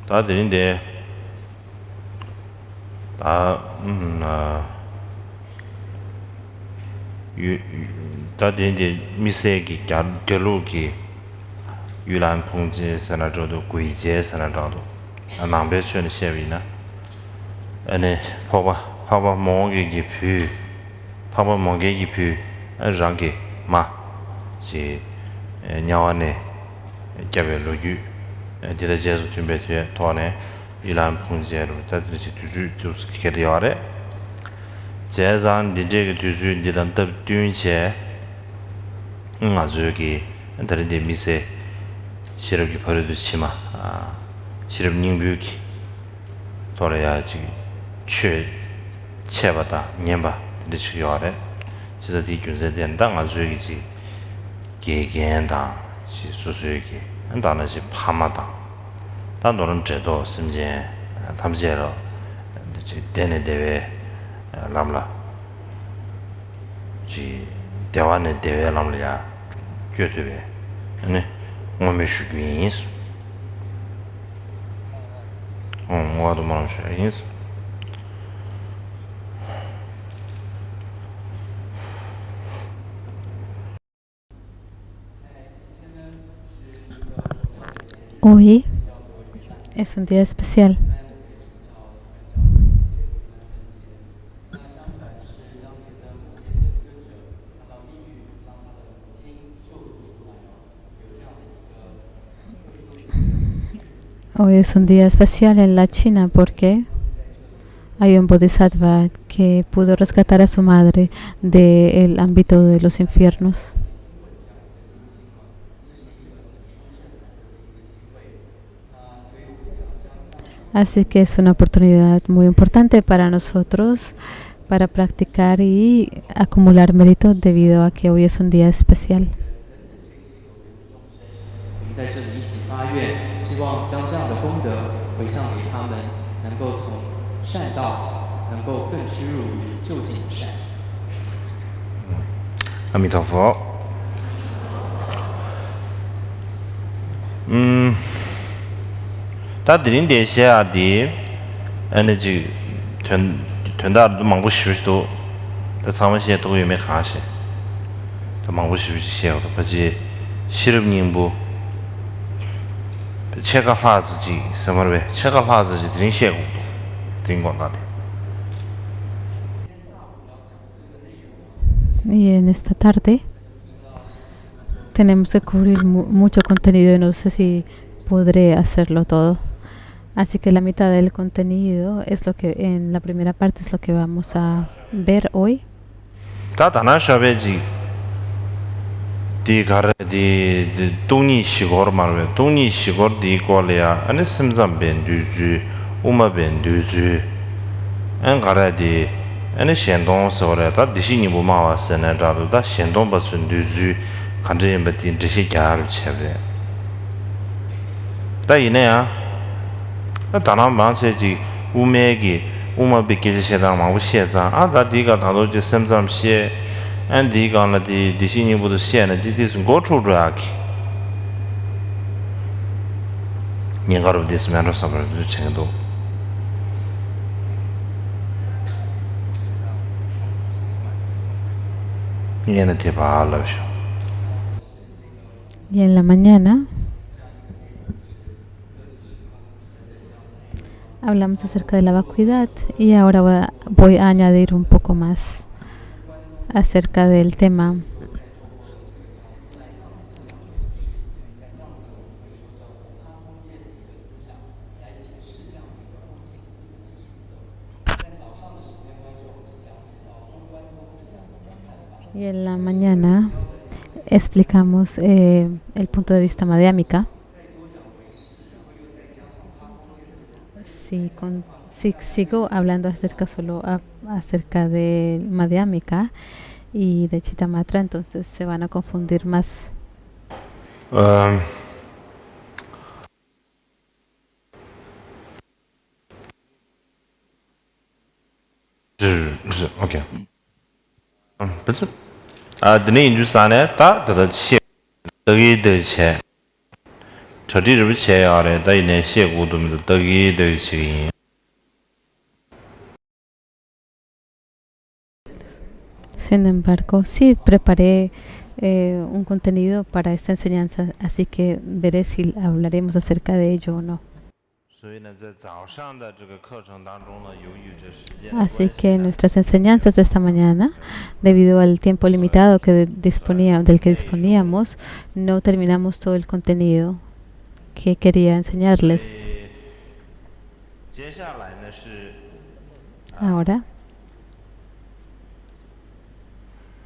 다들인데 다 다들인데 미세기 결로기 유란 봉지 산하저도 구이제 산하저도 남배춘 시비나 아니 봐봐 몽게 기피 봐봐 몽게 기피 랑게 마지 냐와네 갸벨로유 디다 제수 준비해 토네 유란 봉지로 다들이 두주 스키게리아레 제산 디제게 두주 디단답 듄체 아주기 다른데 미세 시럽이 버려도 치마 시럽 닝뷰기 돌아야지 채바다 년바 들으시 요아래 진짜 뒤준세 된당 아주기지 개개다 시 수수기 한다는지 파마다 단도는 제도 심제 담제로 이제 되는 대회 람라 지 대화는 대회 람라야 교대회 네我们是原因我都忙是原因Hoy es un día especial. Hoy es un día especial en la China porque hay un bodhisattva que pudo rescatar a su madre del ámbito de los infiernos. Así que es una oportunidad muy importante para nosotros para practicar y acumular mérito debido a que hoy es un día especial. Amitabha 다들인 대시아디 에너지 전다도 망부 쉬우시도 더 상원시에 또 유매 가시 더 망부 쉬우시요 그지 시럽님부 체가 화즈지什么왜 체가 화즈지 드린 시에고도 드린 건가데 Y en esta tarde tenemos que cubrir mucho contenido y no sé si podré hacerlo todo. Así que la mitad del contenido es lo que en la primera parte es lo que vamos a ver hoy. 다다나 샤베지 디가르디 동니 시고르 말베 동니 시고르 디고레야 아니 심잠 벤두주 우마 벤두주 안 가라디 아니 셴동 소레다 디시니 부마와스네 자도다 셴동 버슨 두주 간제임 버틴 디시 갸르 쳬베 다 이네야 다나 만세지 우메기 우마 비케지 셰당 마우 셰자 아다 디가 다도 지 셈잠 셰 안디가 디 디시니 부도 셰네 디디스 고추드라키 닝가로 디스면로 사버도 쳔도 Y en la mañana hablamos acerca de la vacuidad y ahora voy a añadir un poco más acerca del tema. Y en la mañana explicamos el punto de vista madhyamika. Si sigo hablando acerca de madhyamika y de Chittamatra, entonces se van a confundir más. Okay. But the name you sign it, that the ship, the reader chair. 저지를 비치야래 다이네 시고도 떡이 되지. Sin embargo, sí preparé un contenido para esta enseñanza, así que veré si hablaremos acerca de ello o no. Así que en nuestras enseñanzas de esta mañana, debido al tiempo limitado del que disponíamos, no terminamos todo el contenido que quería enseñarles. Ahora,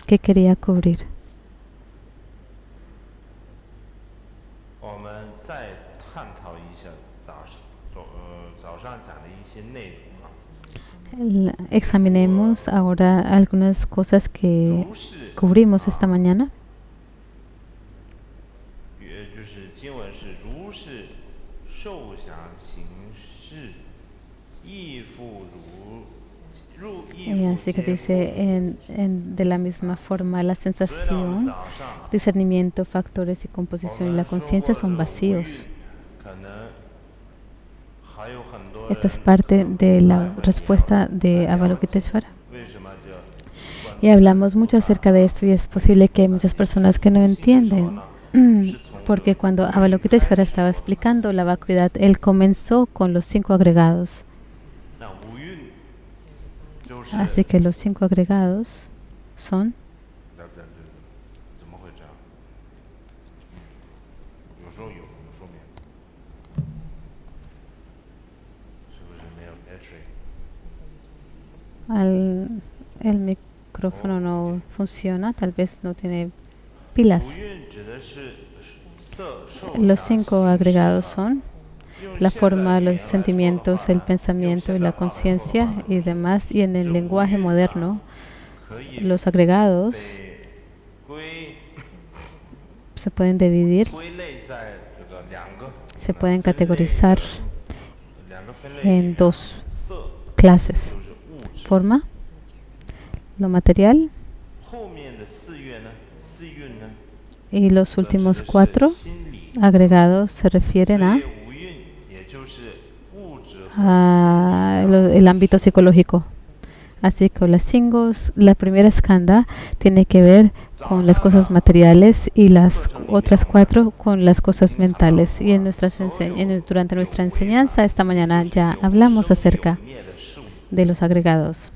¿qué quería cubrir? Examinemos ahora algunas cosas que cubrimos esta mañana. Y así que dice, de la misma forma, la sensación, discernimiento, factores y composición y la conciencia son vacíos. Esta es parte de la respuesta de Avalokiteshvara. Y hablamos mucho acerca de esto y es posible que hay muchas personas que no entienden. Porque cuando Avalokiteshvara estaba explicando la vacuidad, él comenzó con los 5 agregados. Así que los 5 agregados son el micrófono no funciona, tal vez no tiene pilas. Los 5 agregados son la forma, los sentimientos, el pensamiento y la conciencia y demás. Y en el lenguaje moderno, los agregados se pueden dividir, se pueden categorizar en 2 clases. Forma, lo material, y los últimos 4 agregados se refieren a el ámbito psicológico. Así que la primera skanda tiene que ver con las cosas materiales y las otras 4 con las cosas mentales. Y durante nuestra enseñanza esta mañana ya hablamos acerca de los agregados.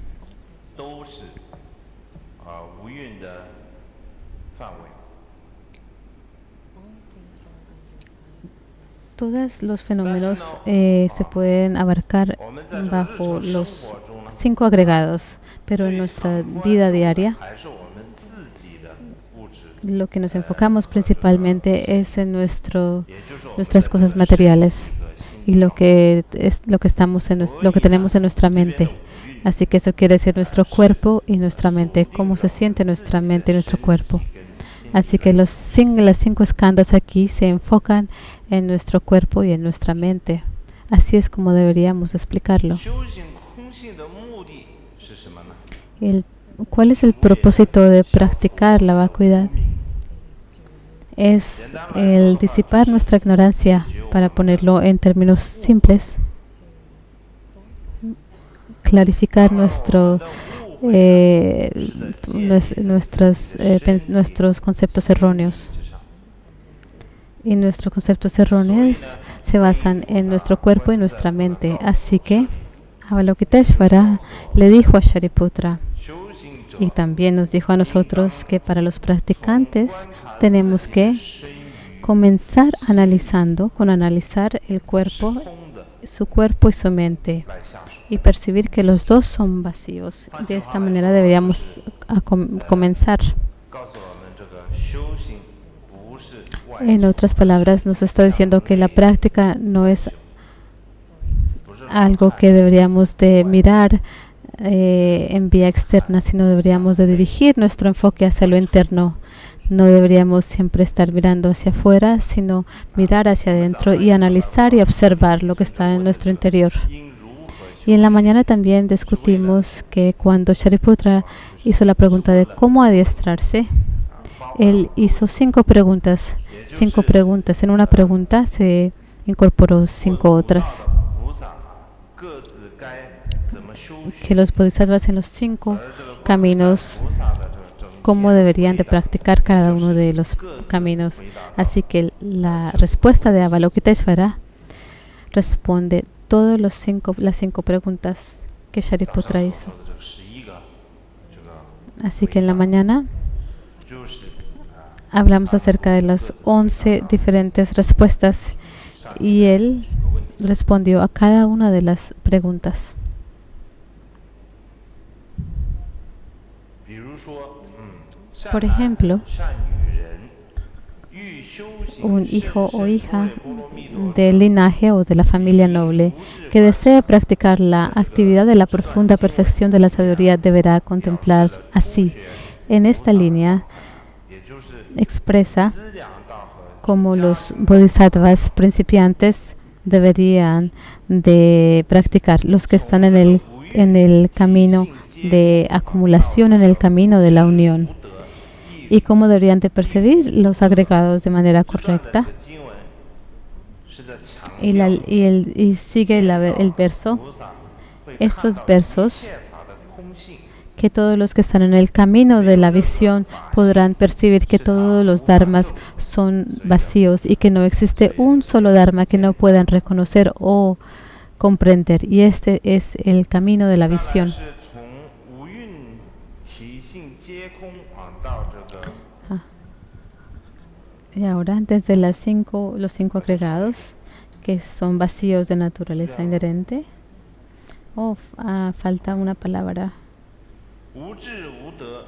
Todos los fenómenos se pueden abarcar bajo los 5 agregados, pero en nuestra vida diaria lo que nos enfocamos principalmente es en nuestras cosas materiales y lo que tenemos en nuestra mente. Así que eso quiere decir nuestro cuerpo y nuestra mente, cómo se siente nuestra mente y nuestro cuerpo. Así que las 5 skandhas aquí se enfocan en nuestro cuerpo y en nuestra mente. Así es como deberíamos explicarlo. ¿Cuál es el propósito de practicar la vacuidad? Es el disipar nuestra ignorancia, para ponerlo en términos simples, clarificar nuestros conceptos erróneos. Y nuestros conceptos erróneos se basan en nuestro cuerpo y nuestra mente. Así que Avalokiteshvara le dijo a Shariputra, y también nos dijo a nosotros, que para los practicantes tenemos que comenzar analizar el cuerpo, su cuerpo y su mente, y percibir que los dos son vacíos. De esta manera deberíamos comenzar. En otras palabras, nos está diciendo que la práctica no es algo que deberíamos de mirar en vía externa, sino deberíamos de dirigir nuestro enfoque hacia lo interno. No deberíamos siempre estar mirando hacia afuera, sino mirar hacia adentro y analizar y observar lo que está en nuestro interior. Y en la mañana también discutimos que cuando Shariputra hizo la pregunta de cómo adiestrarse, él hizo 5 preguntas. 5 preguntas. En una pregunta se incorporó 5 otras. 菩萨各自该怎么修学， Que los bodhisattvas en los 5 caminos, 菩萨的这个整 cómo deberían de practicar cada uno de los caminos. Así que la respuesta de Avalokiteshvara responde todas las 5 preguntas que Shariputra hizo. 说的这个11个这个 Así que en la mañana 就是 hablamos acerca de las 11 diferentes respuestas y él respondió a cada una de las preguntas. 比如说，Por ejemplo, 善女人欲修行 un hijo o hija 波罗蜜多 del linaje o de la familia noble que desee practicar la actividad de la profunda perfección de la sabiduría deberá contemplar así. En esta línea 也就是 expresa 资粮道和 cómo los bodhisattvas principiantes deberían de practicar, los que están en el camino de acumulación, en el camino de la unión, y cómo deberían de percibir los agregados de manera correcta. 经文是在强 Y sigue el verso, 菩萨会 estos 看到 versos 一切法的空性， que todos los que están en el camino de la visión podrán percibir que todos los dharmas son vacíos y que no existe un solo dharma que no puedan reconocer o comprender. Y este es el camino de la 再来 visión. 是从无蕴体性皆空到这个 Y ahora, desde los 5 agregados, que son vacíos de naturaleza inherente. Falta una palabra. 无智无得，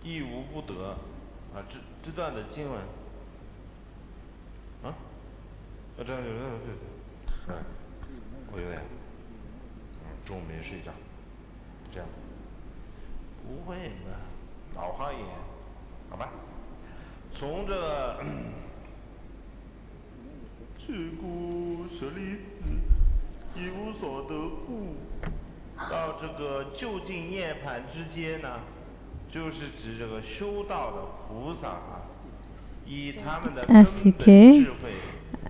亦无不得啊！这段的经文啊，这对，我有点，中午没睡觉，这样不会的，老花眼，好吧？从这个自古舍利子，一无所得故。 到这个就近涅槃之间呢，就是指这个修道的菩萨啊，以他们的根 Así 本 que 智慧，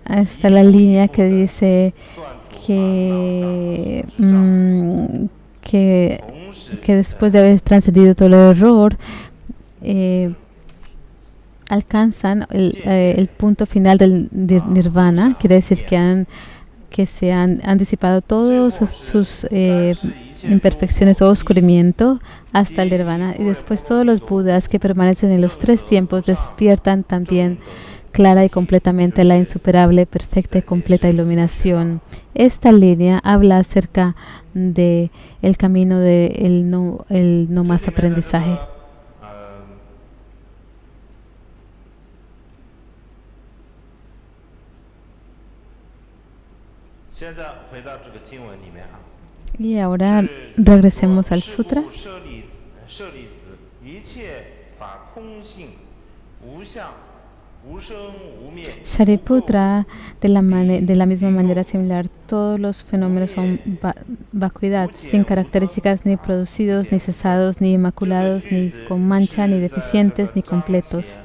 está la línea que dice que, 同时 que después de haber trascendido todo el error, alcanzan el punto final del nirvana. Quiere decir que se han disipado todos sus imperfecciones o oscurimiento hasta el nirvana, y después todos los budas que permanecen en los 3 tiempos despiertan también clara y completamente la insuperable, perfecta y completa iluminación. Esta línea habla acerca de el camino de el no más aprendizaje. 现在回到这个经文里面啊， Y ahora regresemos al sutra. 舍利子，一切法空性，无相，无生无灭。 Shariputra, de la misma manera similar, todos los fenómenos son vacuidad, sin características ni producidos, ni cesados, ni inmaculados, ni con mancha, ni deficientes, ni completos.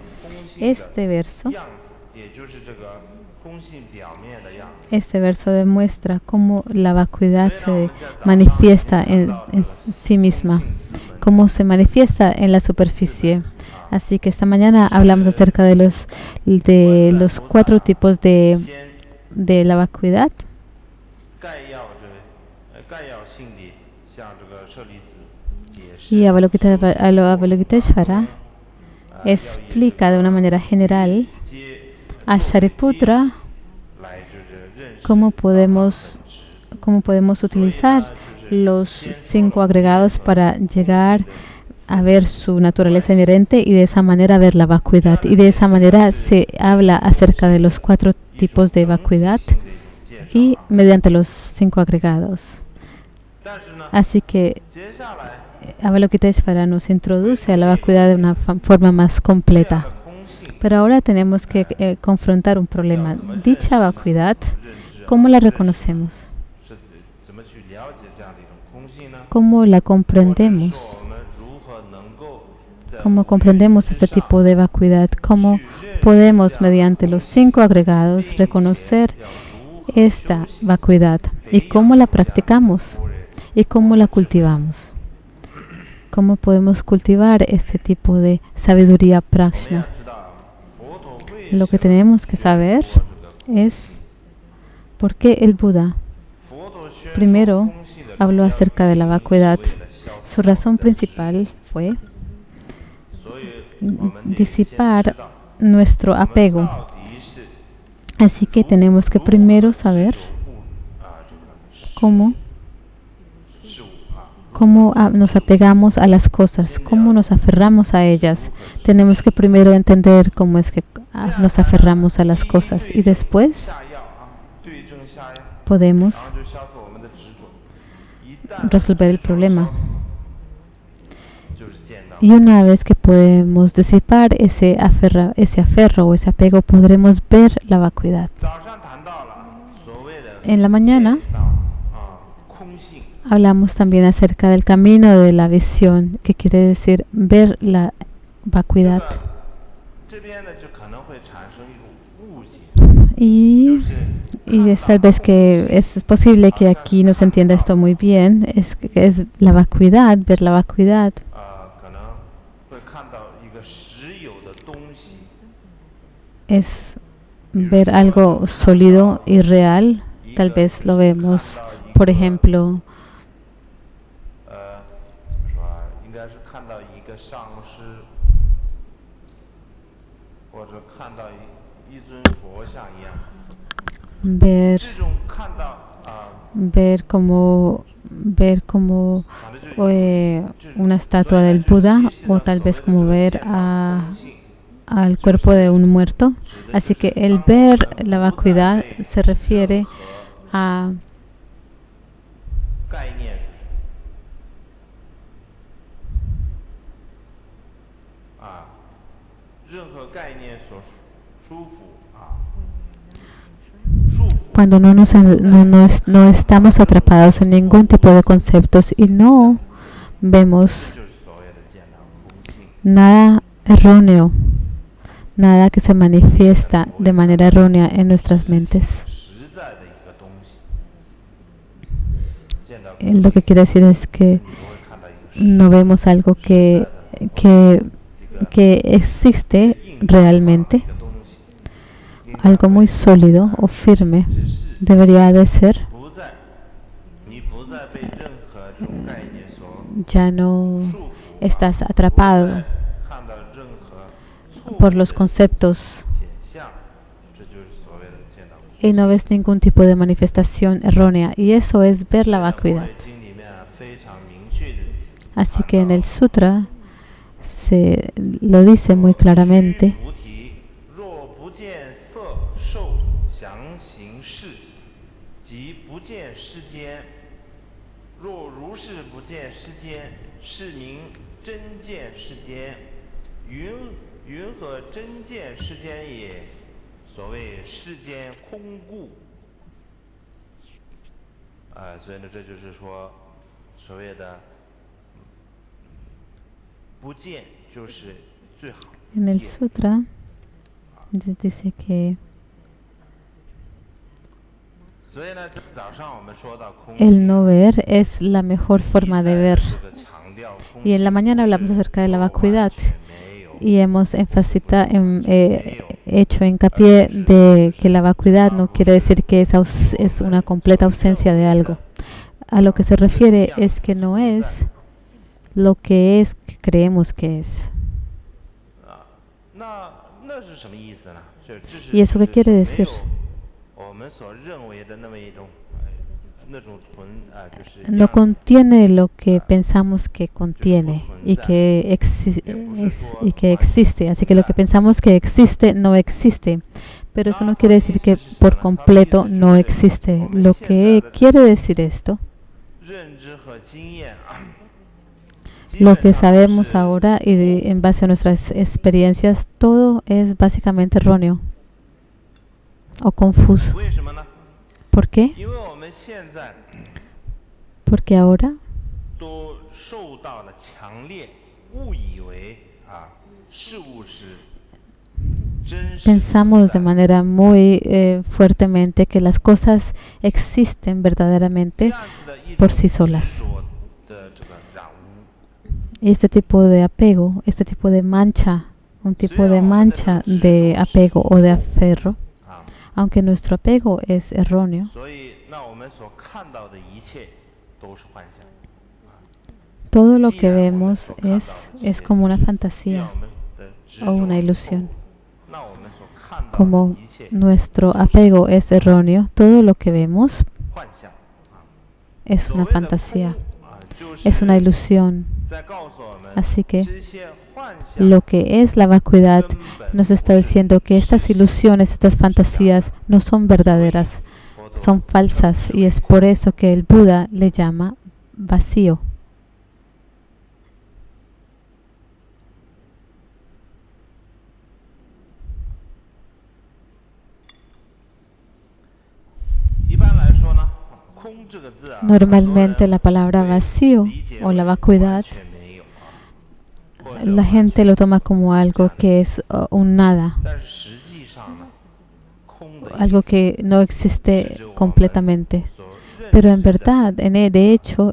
Este verso demuestra cómo la vacuidad se manifiesta en sí misma, cómo se manifiesta en la superficie. Así que esta mañana hablamos acerca de los 4 tipos de la vacuidad. Y Avalokiteshvara explica de una manera general a Shariputra cómo podemos utilizar los 5 agregados para llegar a ver su naturaleza inherente y de esa manera ver la vacuidad. Y de esa manera se habla acerca de los 4 tipos de vacuidad y mediante los 5 agregados. Así que Avalokiteshvara nos introduce a la vacuidad de una forma más completa. Pero ahora tenemos que confrontar un problema. Dicha vacuidad, ¿cómo la reconocemos? ¿Cómo la comprendemos? cómo comprendemos este tipo de vacuidad, cómo podemos, mediante los 5 agregados, reconocer esta vacuidad y cómo la practicamos y cómo la cultivamos. Cómo podemos cultivar este tipo de sabiduría prajna. Lo que tenemos que saber es por qué el Buda primero habló acerca de la vacuidad. Su razón principal fue disipar nuestro apego. Así que tenemos que primero saber cómo nos apegamos a las cosas, cómo nos aferramos a ellas. Tenemos que primero entender cómo es que nos aferramos a las cosas y después podemos resolver el problema. Y una vez que podemos disipar ese aferro o ese apego, podremos ver la vacuidad. En la mañana hablamos también acerca del camino de la visión, que quiere decir ver la vacuidad. Y tal vez que es posible que aquí no se entienda esto muy bien, es la vacuidad, ver la vacuidad. Es ver algo sólido y real. Tal vez lo vemos, por ejemplo, ver como una estatua del Buda, o tal vez como ver al cuerpo de un muerto. Así que el ver la vacuidad se refiere a cuando no estamos atrapados en ningún tipo de conceptos y no vemos nada erróneo, nada que se manifiesta de manera errónea en nuestras mentes. Lo que quiere decir es que no vemos algo que existe realmente. Algo muy sólido o firme debería de ser. Ya no estás atrapado por los conceptos y no ves ningún tipo de manifestación errónea, y eso es ver la vacuidad. Así que en el sutra se lo dice muy claramente. En el sutra dice que el no ver es la mejor forma de ver. Y en la mañana hablamos acerca de la vacuidad y hemos hecho hincapié de que la vacuidad no quiere decir que es una completa ausencia de algo. A lo que se refiere es que no es lo que es que creemos que es. ¿Y eso qué quiere decir? No contiene lo que pensamos que contiene y que existe. Así que lo que pensamos que existe no existe. Pero eso no quiere decir que por completo no existe. Lo que quiere decir esto, lo que sabemos ahora y en base a nuestras experiencias, todo es básicamente erróneo o confuso. ¿Por qué? Porque ahora pensamos de manera muy fuertemente que las cosas existen verdaderamente por sí solas. Y este tipo de apego, este tipo de mancha, un tipo de mancha de apego o de aferro, aunque nuestro apego es erróneo, todo lo que vemos es como una fantasía o una ilusión. Como nuestro apego es erróneo, todo lo que vemos es una fantasía, es una ilusión. Así que lo que es la vacuidad nos está diciendo que estas ilusiones, estas fantasías no son verdaderas, son falsas, y es por eso que el Buda le llama vacío. Normalmente la palabra vacío o la vacuidad, la gente lo toma como algo que es un nada, algo que no existe completamente. Pero en verdad, de hecho,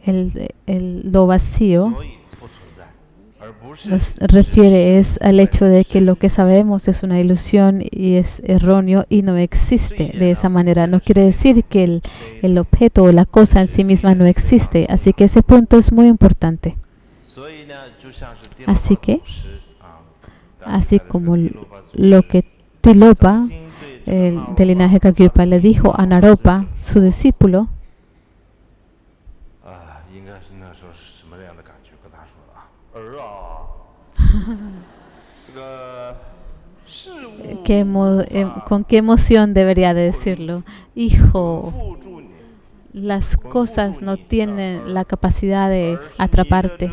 lo vacío nos refiere al hecho de que lo que sabemos es una ilusión y es erróneo y no existe de esa manera. No quiere decir que el objeto o la cosa en sí misma no existe. Así que ese punto es muy importante. Así que, así como lo que Tilopa, del linaje Kagyupa, le dijo a Naropa, su discípulo, ¿con qué emoción debería de decirlo? Hijo, las cosas no tienen la capacidad de atraparte.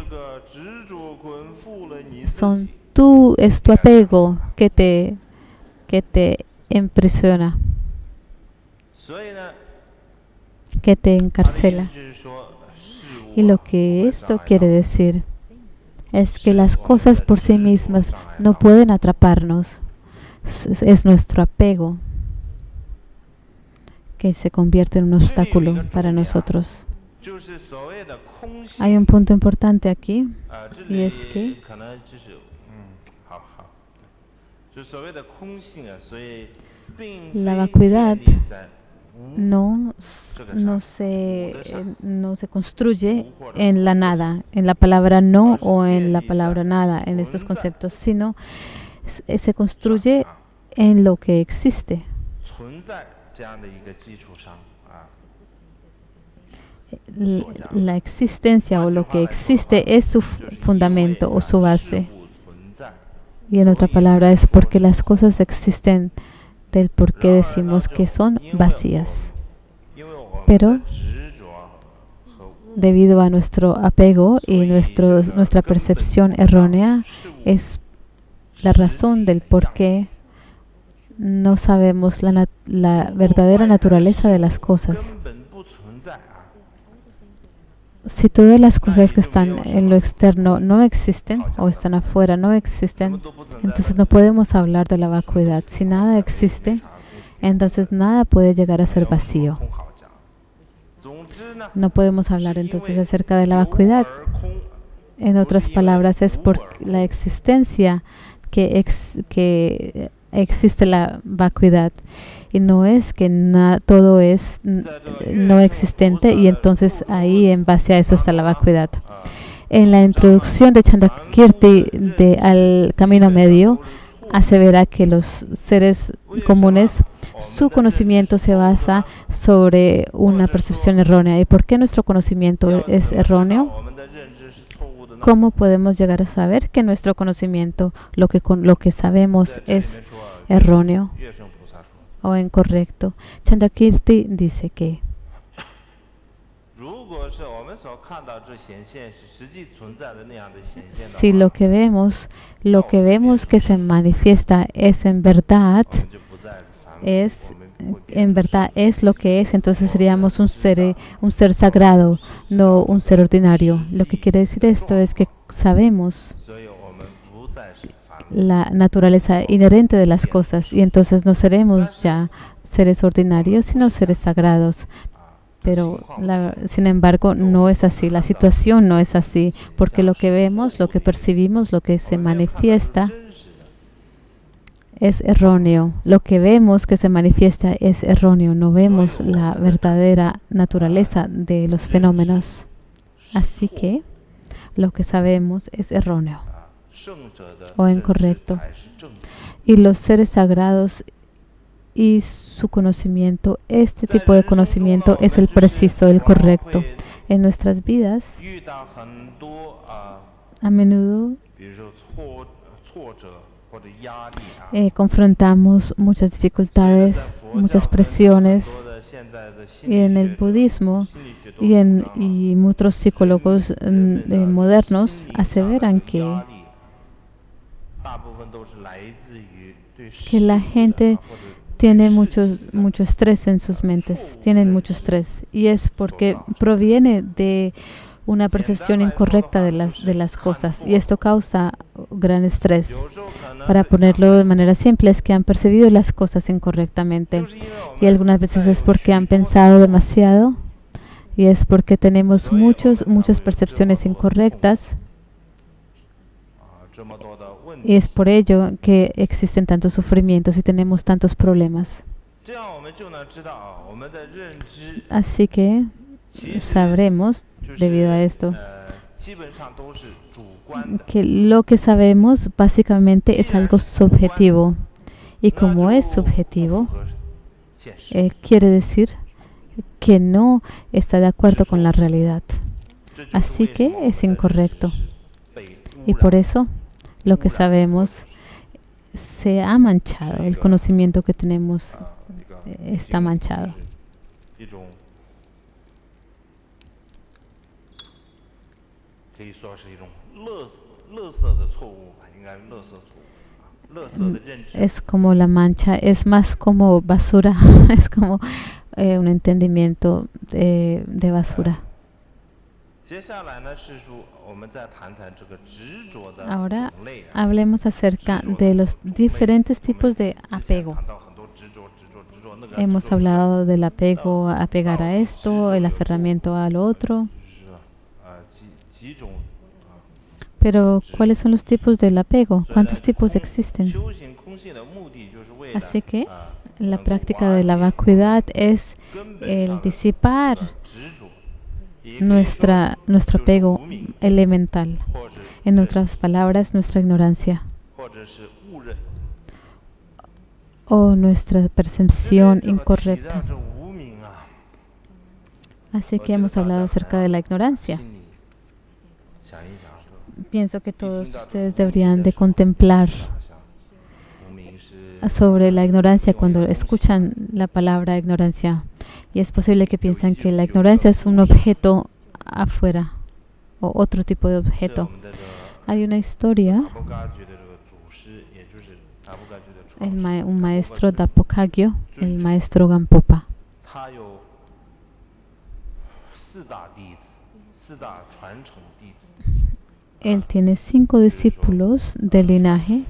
Es tu apego que te impresiona, que te encarcela. Y lo que esto quiere decir es que las cosas por sí mismas no pueden atraparnos. Es nuestro apego que se convierte en un obstáculo para nosotros. Hay un punto importante aquí, y es que la vacuidad no se construye en la nada, en la palabra no o en la palabra nada, en estos conceptos, sino se construye en lo que existe. La existencia o lo que existe es su fundamento o su base. Y en otra palabra, es porque las cosas existen del por qué decimos que son vacías. Pero debido a nuestro apego y nuestra percepción errónea, es la razón del por qué no sabemos la verdadera naturaleza de las cosas. Si todas las cosas que están en lo externo no existen o están afuera no existen, entonces no podemos hablar de la vacuidad. Si nada existe, entonces nada puede llegar a ser vacío. No podemos hablar entonces acerca de la vacuidad. En otras palabras, es por la existencia que existe la vacuidad. Y no es que todo es no existente y entonces ahí en base a eso está la vacuidad. En la introducción de Chandrakirti al Camino Medio, asevera que los seres comunes, su conocimiento se basa sobre una percepción errónea. ¿Y por qué nuestro conocimiento es erróneo? ¿Cómo podemos llegar a saber que nuestro conocimiento, lo que sabemos, es erróneo o incorrecto? Chandrakirti dice que si lo que vemos que se manifiesta es en verdad es lo que es, entonces seríamos un ser sagrado, no un ser ordinario. Lo que quiere decir esto es que sabemos 所以我们不再是凡夫。 la naturaleza inherente de las cosas y entonces no seremos ya seres ordinarios, sino seres sagrados. Pero, sin embargo, no es así. La situación no es así, porque lo que vemos, lo que percibimos, lo que se manifiesta es erróneo. Lo que vemos que se manifiesta es erróneo. No vemos la verdadera naturaleza de los fenómenos. Así que lo que sabemos es erróneo 圣者的 o 认知 incorrecto. 才是正确。 Y los seres sagrados y su conocimiento, este tipo de conocimiento es el preciso, el correcto. En nuestras vidas, 遇到很多 a menudo 比如说挫折或者压力啊。 confrontamos muchas dificultades, muchas presiones. 很多的现在的心 Y 理 en el 学者 budismo 心理学都 y muchos psicólogos modernos aseveran que 大部分都是来自于对 que la 事物的 gente 或者 tiene mucho estrés en sus mentes, tienen mucho estrés. Y es porque proviene de una percepción incorrecta de las cosas. Y esto causa gran estrés. 有时候可能 Para ponerlo de manera simple, es que han percibido las cosas incorrectamente. 就是因为我 Y 们 algunas veces es porque han pensado demasiado. Y es porque tenemos muchas percepciones incorrectas. 这么多的问 Y 题， es por ello que existen tantos sufrimientos y tenemos tantos problemas. 这样我们就能知道啊，我们的认知 Así que 其实 sabremos, 就是 debido a esto, 基本上都是主观的。 que lo que sabemos básicamente es algo subjetivo. Y como es subjetivo, 不符合现实， quiere decir que no está de acuerdo con la realidad. 这就是 Así 为什 que 么我们 es 的 incorrecto. 认知是被污 Y 染 por eso lo que sabemos se ha manchado. El conocimiento que tenemos 一个 está manchado. 一种可以说是一种垃圾的错误吧，应该是垃圾错误啊，垃圾的认知。 Es como la mancha, es más como basura, es como un entendimiento de basura. 接下来呢是说，我们再谈谈这个执着的 Ahora 种类啊。 hablemos acerca de los diferentes tipos de 我们之前 apego. 谈到很多执着，那个 Hemos 执着 hablado del apego, apegar a esto, el aferramiento a lo otro. 就是几种啊。 Pero, ¿cuáles son los tipos del apego? 虽然 ¿Cuántos tipos existen? 修行空性的目的就是为了 Así que 啊 la 能够 práctica 瓦 de la 解 vacuidad es 根本 el 上的 disipar 执着，也可以说 nuestro 就是 apego 无明 elemental. 或者 En otras palabras, nuestra ignorancia 或者是误认。 o nuestra percepción 这个提到 incorrecta. 这无明啊， Así que hemos hablado acerca de la ignorancia. 心里想一想说， Pienso que todos ustedes deberían de contemplar 想无明是 sobre la ignorancia cuando escuchan la palabra ignorancia. Y es posible que piensan que la ignorancia es un objeto afuera o otro tipo de 是我 objeto. 们的这个 Hay una historia, 阿波嘎居的这个祖师，也就是阿波嘎居的创始人 un maestro Dapokagyo, el maestro Gampopa. 他有四大弟子，四大传承弟子。 Él tiene 5 discípulos de linaje,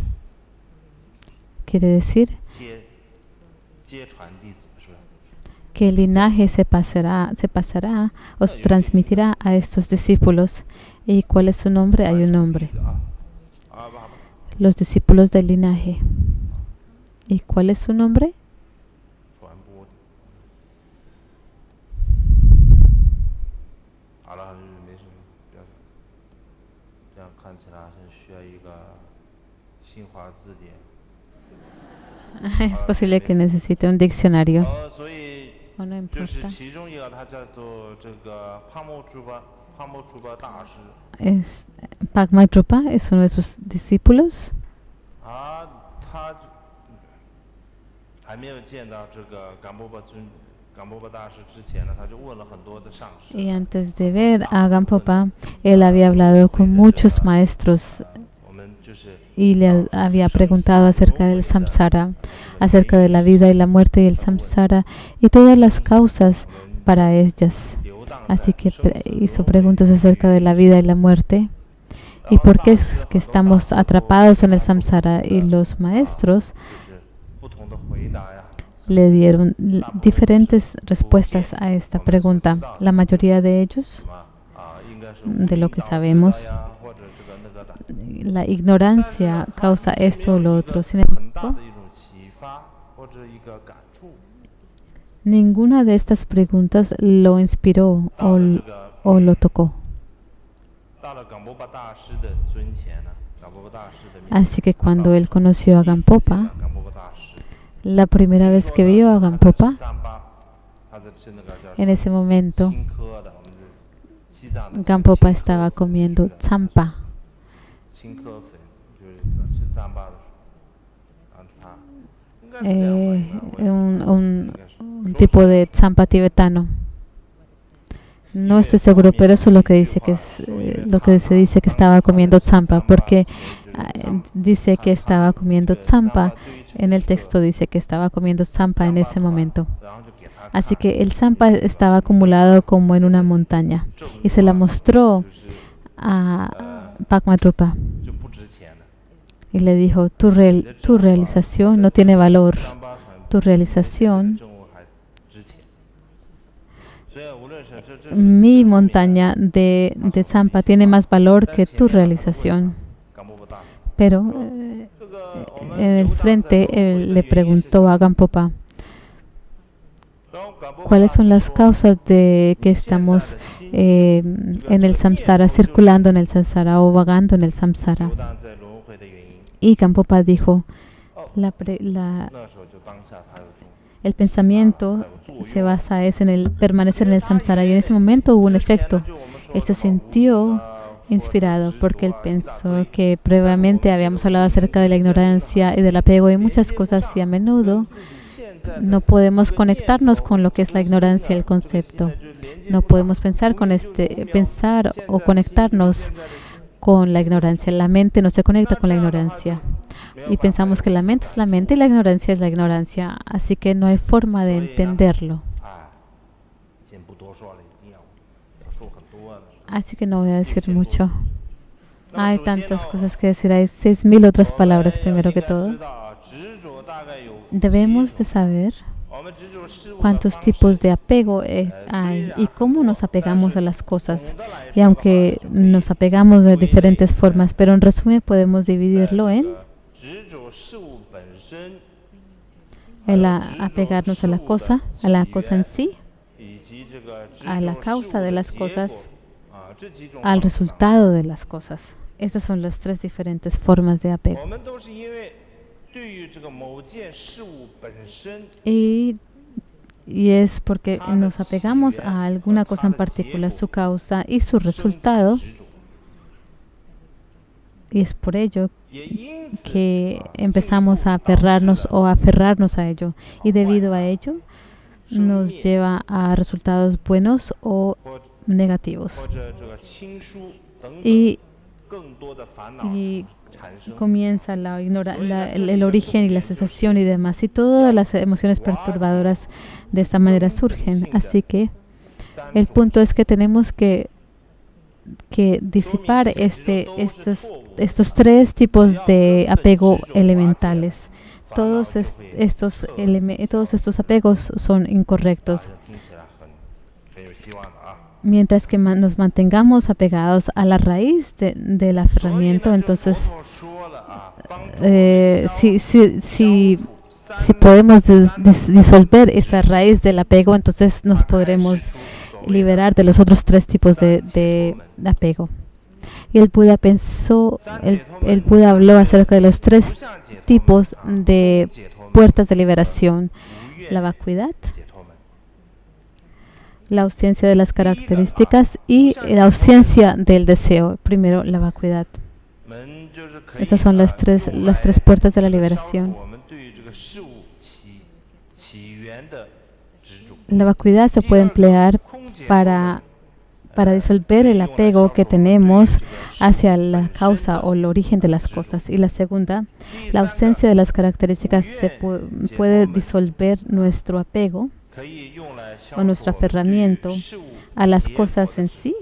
quiere decir 接传弟子是吧？ que el linaje se pasará o se transmitirá a estos discípulos. ¿Y cuál es su nombre? Hay un nombre. 啊不， Los discípulos del linaje. ¿Y cuál es su nombre? 传播的。好了，没什么，不要讲。这样看起来是需要一个新华字典。 Es posible que necesite un diccionario. 所以 O no 就是 importa. 其中一个，他叫做这个帕莫珠巴大师。 Pagmadrupa es uno de sus discípulos. 他还没有见到这个冈波巴大师之前呢，他就问了很多的上师。 Y antes de ver a Gampopa, él había hablado con muchos maestros 我们就是 y le había preguntado acerca del samsara, acerca de la vida y la muerte y el samsara y todas las causas para ellas. 流荡 Así que 在生死 hizo 轮回 preguntas acerca de la vida y la muerte y por qué es que estamos atrapados en el samsara. Y los maestros 就是不同的回答呀。 le dieron diferentes respuestas a esta pregunta. La mayoría de ellos, 什么应该是 de lo que sabemos, 呀，或者这个那个的， la ignorancia causa esto o lo otro. Sin 很大 embargo, 的一种启发或者一个感触。 ninguna de estas preguntas lo inspiró 到了这个 o lo tocó. 到了冈波巴大师的尊前呢，冈波巴大师的面 Así que cuando él conoció a Gampopa, 冈波巴大师 la primera vez que vio a Gampopa, 赞巴，他在吃那个叫 en ese momento 青稞的，我们是西藏的 Gampopa estaba comiendo tsampa. 青稞粉，就是吃赞巴的时候，他应该是这样吧，应该我应该是 Un tipo de tsampa tibetano. No estoy seguro, pero eso es lo que dice que es, lo que se dice que estaba comiendo tsampa, porque dice que estaba comiendo tsampa. En el texto dice que estaba comiendo tsampa en ese momento. 然后就给他 Así que el tsampa estaba acumulado como en una montaña y se la mostró 就是 a Padma-drupa 就不值钱的。 y le dijo: tu realización no tiene valor, 赞巴团 tu realización, 证物还值钱。所以无论是这 mi montaña de tsampa tiene más valor que tu realización. 冈波巴大师， Pero 这个我们 en el frente él le preguntó a Gampopa 然后冈波巴 cuáles son las causas de que estamos en el samsara, circulando en el samsara o vagando en el samsara. 游荡在轮回的原因。 Y Gampopa dijo: 那时候就当下他有种 el pensamiento se basa es en el permanecer en el samsara, y en ese momento hubo un efecto. Él se sintió inspirado porque él pensó que previamente habíamos hablado acerca de la ignorancia y del apego y muchas cosas, y a menudo no podemos conectarnos con lo que es la ignorancia, el concepto. No podemos pensar o conectarnos con la ignorancia. La mente no se conecta con la ignorancia. Y pensamos que la mente es la mente y la ignorancia es la ignorancia. Así que no hay forma de entenderlo. 哎，先不多说了，已经要说很多了。 Así que no voy a decir mucho. Hay tantas cosas que decir. Hay 6,000 otras palabras primero que todo. Debemos de saber cuántos tipos de apego hay y cómo nos apegamos a las cosas. Y aunque nos apegamos de diferentes formas, pero en resumen podemos dividirlo en el apegarnos a la cosa en sí, a la causa de las cosas, al resultado de las cosas. Estas son las tres diferentes formas de apego. Y es porque nos apegamos a alguna cosa en particular, su causa y su resultado. Y es por ello que empezamos a aferrarnos a ello. Y debido a ello, nos lleva a resultados buenos o negativos. Y comienza el origen y la cesación y demás. Y todas las emociones perturbadoras de esta manera surgen. Así que el punto es que tenemos que disipar estos tres tipos de apego elementales. Todos estos apegos son incorrectos. Mientras que nos mantengamos apegados a la raíz del aferramiento, entonces si podemos disolver esa raíz del apego, entonces nos podremos liberar de los otros tres tipos de apego. Y el Buda el Buda habló acerca de los tres tipos de puertas de liberación: la vacuidad, la ausencia de las características y la ausencia del deseo. Primero, la vacuidad. Esas son las tres puertas de la liberación. La vacuidad se puede emplear para disolver el apego que tenemos hacia la causa o el origen de las cosas. Y la segunda, la ausencia de las características, se puede disolver nuestro apego o nuestro aferramiento a las cosas en sí,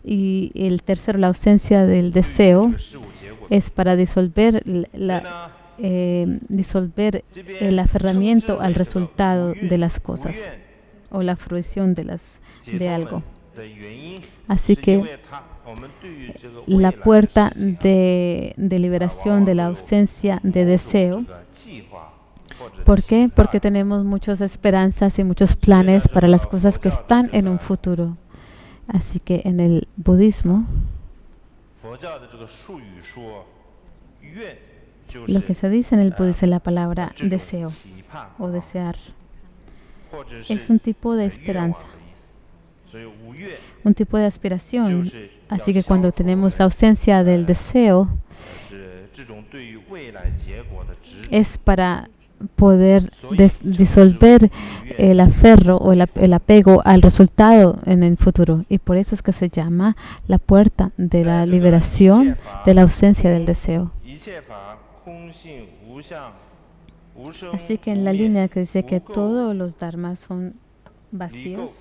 Y el tercero, la ausencia del deseo, es para disolver disolver el aferramiento al resultado de las cosas o la fruición de algo. Así que la puerta de liberación de la ausencia de deseo. ¿Por qué? Porque tenemos muchas esperanzas y muchos planes para las cosas que están en un futuro. Así que en el budismo, lo que se dice en el budismo es la palabra deseo o desear. Es un tipo de esperanza, un tipo de aspiración. Así que cuando tenemos la ausencia del deseo, es para poder disolver el aferro o el apego al resultado en el futuro. Y por eso es que se llama la puerta de la liberación de la ausencia del deseo. Así que en la línea que dice que todos los dharmas son vacíos,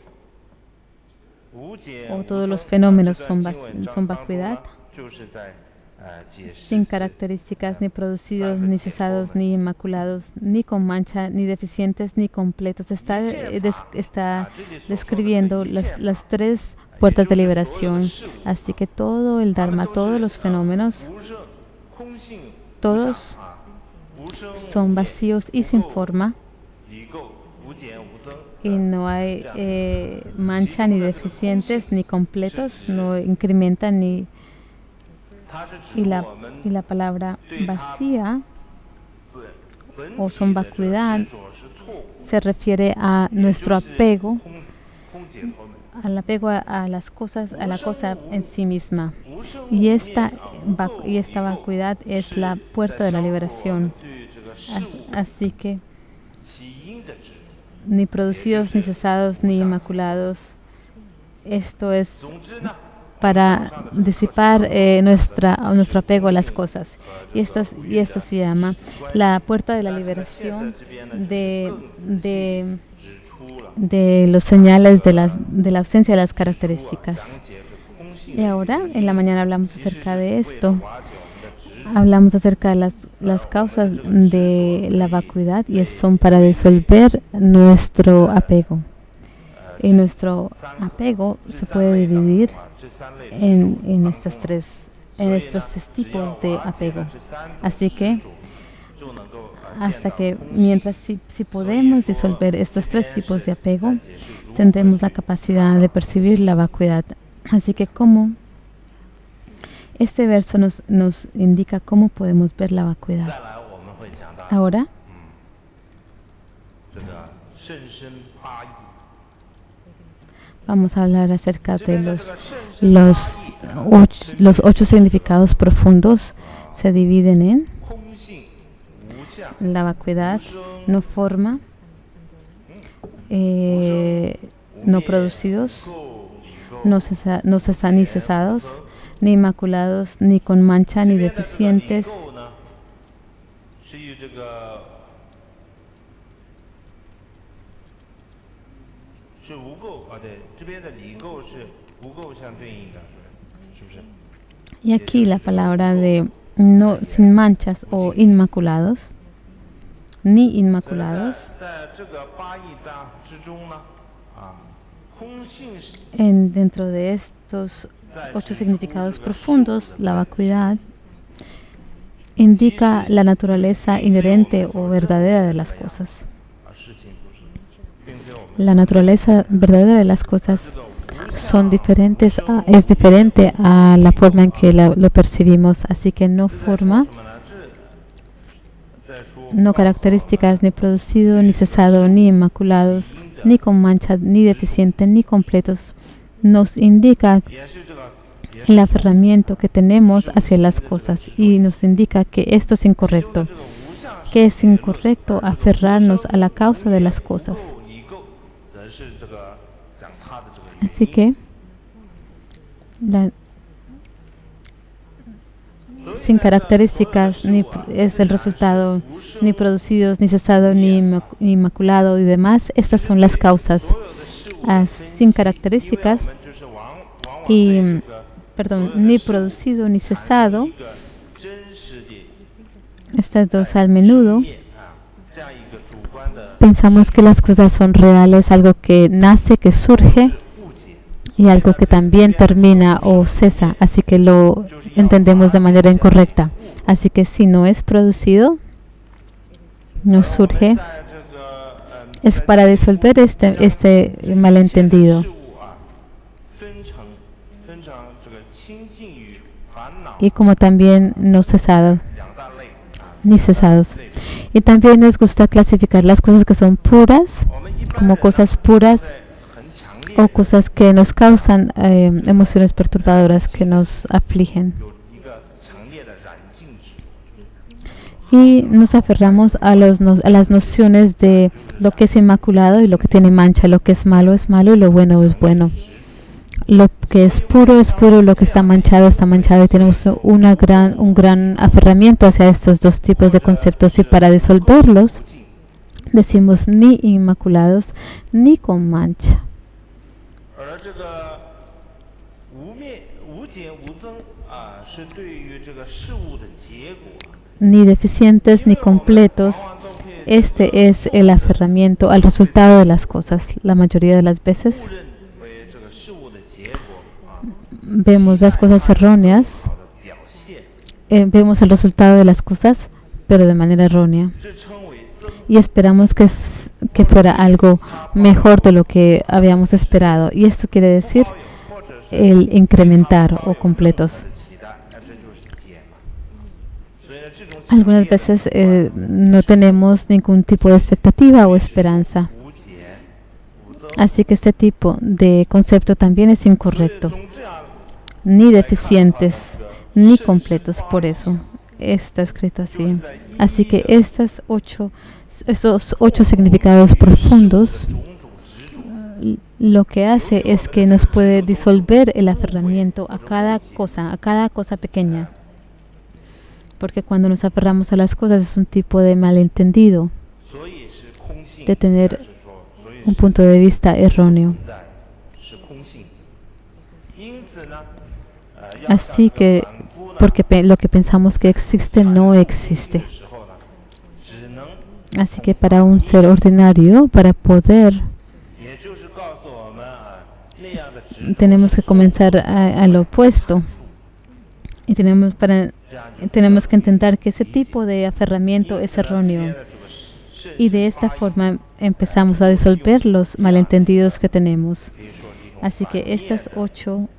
o todos los fenómenos son vacuidad, sin características, ni producidos, ni cesados, ni inmaculados, ni con mancha, ni deficientes, ni completos. Está describiendo las tres puertas de liberación. Así que todo el Dharma, todos los fenómenos, todos son vacíos y sin forma. Y no hay mancha, ni deficientes, ni completos, no incrementan ni... Y la palabra vacía o son vacuidad se refiere a nuestro apego, al apego a las cosas, a la cosa en sí misma. Y esta vacuidad es la puerta de la liberación. Así que ni producidos, ni cesados, ni inmaculados. Esto es para disipar nuestro apego a las cosas. Y esta se llama la puerta de la liberación de los señales de la ausencia de las características. Y ahora, en la mañana hablamos acerca de esto. Hablamos acerca de las causas de la vacuidad y son para disolver nuestro apego. Y nuestro apego se puede dividir en estos tres tipos de apego. Así que si podemos disolver estos tres tipos de apego, tendremos la capacidad de percibir la vacuidad. Así que este verso nos indica cómo podemos ver la vacuidad. Ahora vamos a hablar acerca de los 8 significados profundos. Se dividen en la vacuidad, no forma, no producidos, no ni cesados, ni inmaculados, ni con mancha, ni deficientes. Y aquí la palabra de no sin manchas o inmaculados, ni inmaculados. Dentro de estos 8 significados profundos, la vacuidad indica la naturaleza inherente o verdadera de las cosas. La naturaleza verdadera de las cosas es diferente a la forma en que lo percibimos. Así que no forma, no características, ni producido, ni cesado, ni inmaculados, ni con mancha, ni deficiente, ni completos, nos indica el aferramiento que tenemos hacia las cosas y nos indica que esto es incorrecto, que es incorrecto aferrarnos a la causa de las cosas. Así que sin características ni es el resultado, ni producidos, ni cesado, ni inmaculado y demás. Estas son las causas. Sin características y, perdón, ni producido ni cesado. Estas dos al menudo pensamos que las cosas son reales, algo que nace, que surge y algo que también termina o cesa, así que lo entendemos de manera incorrecta. Así que si no es producido, no surge, es para disolver este malentendido. Y como también no cesado, ni cesados. Y también nos gusta clasificar las cosas que son puras, como cosas puras, o cosas que nos causan emociones perturbadoras, que nos afligen. Y nos aferramos a las nociones de lo que es inmaculado y lo que tiene mancha, lo que es malo y lo bueno es bueno. Lo que es puro, lo que está manchado y tenemos un gran aferramiento hacia estos dos tipos de conceptos, y para disolverlos decimos ni inmaculados ni con mancha. Ni deficientes ni completos. Este es el aferramiento al resultado de las cosas. La mayoría de las veces vemos las cosas erróneas, vemos el resultado de las cosas, pero de manera errónea. Y esperamos que fuera algo mejor de lo que habíamos esperado. Y esto quiere decir el incrementar o completos. Algunas veces no tenemos ningún tipo de expectativa o esperanza. Así que este tipo de concepto también es incorrecto. Ni deficientes, ni completos. Por eso está escrito así. Así que estos ocho significados profundos lo que hace es que nos puede disolver el aferramiento a cada cosa pequeña. Porque cuando nos aferramos a las cosas es un tipo de malentendido, de tener un punto de vista erróneo. Así que, porque lo que pensamos que existe no existe. Así que para un ser ordinario, para poder, tenemos que comenzar al opuesto. Y tenemos que entender que ese tipo de aferramiento es erróneo. Y de esta forma empezamos a disolver los malentendidos que tenemos. Así que estos ocho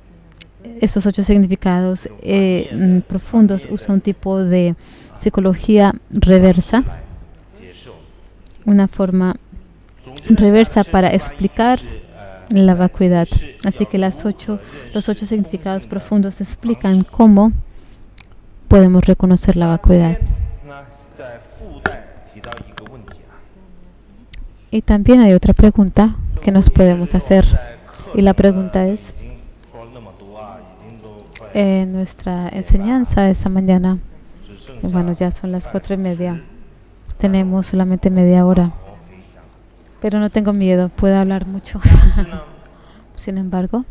significados profundos usan un tipo de psicología reversa, una forma reversa para explicar la vacuidad. Así que los ocho significados profundos explican cómo podemos reconocer la vacuidad. Y también hay otra pregunta que nos podemos hacer. Y la pregunta es, en nuestra enseñanza esta mañana, bueno, ya son las 4:30. Tenemos solamente media hora. Pero no tengo miedo, puedo hablar mucho. Sin embargo,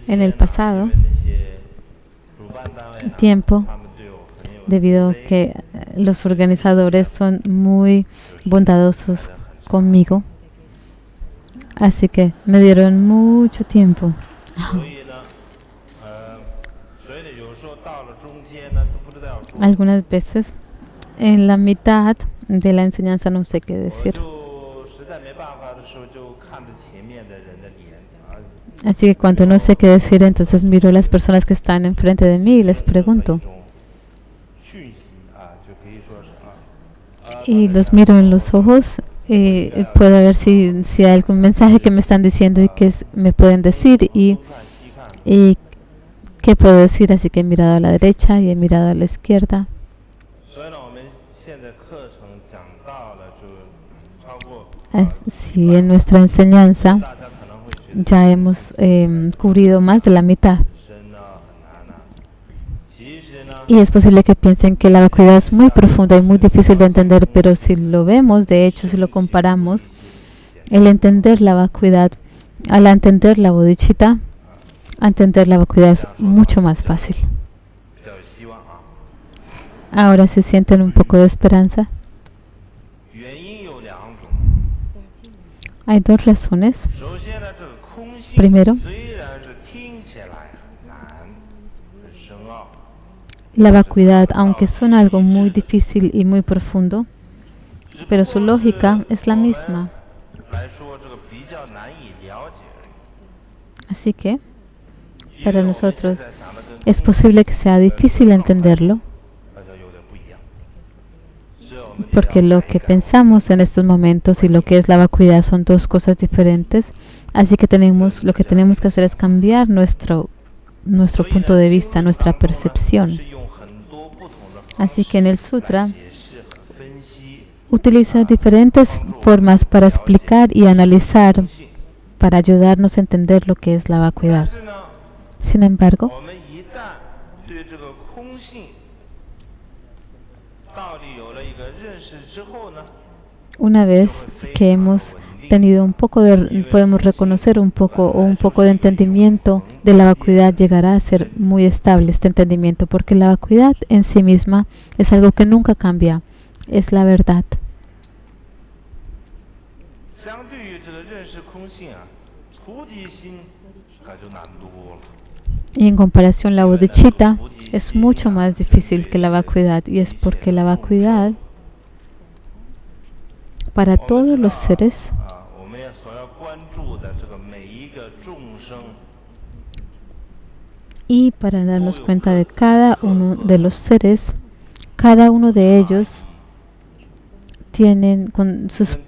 en el pasado tiempo, debido a que los organizadores son muy bondadosos conmigo, así que me dieron mucho tiempo. Algunas veces en la mitad de la enseñanza no sé qué decir. Así que cuando no sé qué decir, entonces miro a las personas que están enfrente de mí y les pregunto. Y los miro en los ojos y puedo ver si hay algún mensaje que me están diciendo y que me pueden decir y qué puedo decir. Así que he mirado a la derecha y he mirado a la izquierda. Así en nuestra enseñanza ya hemos cubrido más de la mitad. Y es posible que piensen que la vacuidad es muy profunda y muy difícil de entender, pero si lo vemos, de hecho, si lo comparamos, el entender la vacuidad Al entender la bodhicitta, entender la vacuidad es mucho más fácil. 比较有希望啊。 Ahora se sienten un poco de esperanza. 原因有两种， Hay dos razones. 首先呢，这个空性 Primero, 虽然是听起来很难、很深奥， la vacuidad, aunque suena algo muy difícil y muy profundo, pero su lógica es la misma. 来说这个比较难以了解而已。 Así que, 因为 para 我们 nosotros 现在想的跟 es posible que sea difícil entenderlo, 大家有点不一样。所以我们 porque lo que pensamos en estos momentos y lo que es la vacuidad son dos cosas diferentes. Así que lo que tenemos que hacer es cambiar nuestro punto de vista, nuestra percepción. 是用很多不同的方 Así que en el 式 sutra 来解释和分析 utiliza diferentes formas para explicar y analizar, para ayudarnos a entender lo que es la 但 vacuidad. 是呢， Sin embargo, 我们一旦对这个空性道理有了一个认识之后呢， una vez que hemos tenido un poco podemos reconocer un poco de entendimiento de la vacuidad, llegará a ser muy estable este entendimiento, porque la vacuidad en sí misma es algo que nunca cambia, es la verdad. 相对于这个认识空性啊，菩提心可就难多了。 Y en comparación, la bodhicitta es mucho más difícil que la vacuidad, y es porque la vacuidad para todos los seres 啊，我们也所要关注的这个每一个众生， y para darnos cuenta de cada uno de los seres, cada uno de ellos tienen con sus